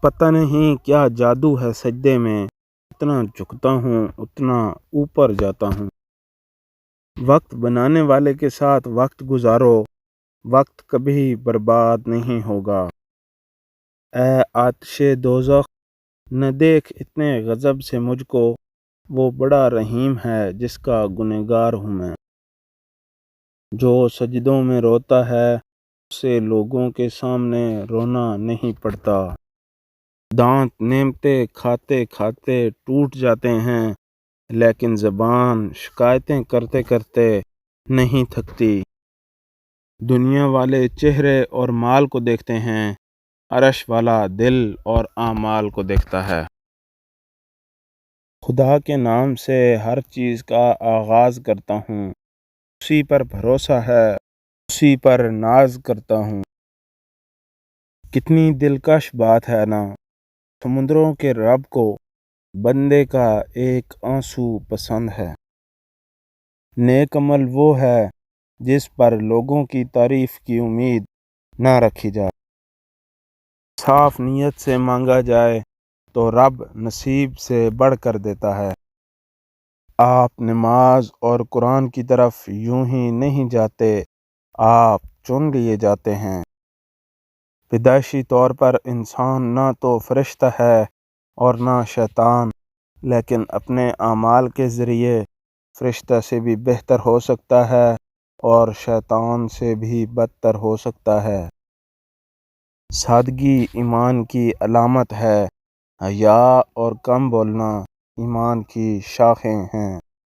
پتہ نہیں کیا جادو ہے سجدے میں، اتنا جھکتا ہوں اتنا اوپر جاتا ہوں۔ وقت بنانے والے کے ساتھ وقت گزارو، وقت کبھی برباد نہیں ہوگا۔ اے آتش دوزخ، نہ دیکھ اتنے غضب سے مجھ کو، وہ بڑا رحیم ہے جس کا گنہگار ہوں میں۔ جو سجدوں میں روتا ہے اسے لوگوں کے سامنے رونا نہیں پڑتا۔ دانت نعمتیں کھاتے کھاتے ٹوٹ جاتے ہیں، لیکن زبان شکایتیں کرتے کرتے نہیں تھکتی۔ دنیا والے چہرے اور مال کو دیکھتے ہیں، عرش والا دل اور اعمال کو دیکھتا ہے۔ خدا کے نام سے ہر چیز کا آغاز کرتا ہوں، اسی پر بھروسہ ہے، اسی پر ناز کرتا ہوں۔ کتنی دلکش بات ہے نا، سمندروں کے رب کو بندے کا ایک آنسو پسند ہے۔ نیک عمل وہ ہے جس پر لوگوں کی تعریف کی امید نہ رکھی جائے۔ صاف نیت سے مانگا جائے تو رب نصیب سے بڑھ کر دیتا ہے۔ آپ نماز اور قرآن کی طرف یوں ہی نہیں جاتے، آپ چن لیے جاتے ہیں۔ پیدائشی طور پر انسان نہ تو فرشتہ ہے اور نہ شیطان، لیکن اپنے اعمال کے ذریعے فرشتہ سے بھی بہتر ہو سکتا ہے اور شیطان سے بھی بدتر ہو سکتا ہے۔ سادگی ایمان کی علامت ہے، حیا اور کم بولنا ایمان کی شاخیں ہیں۔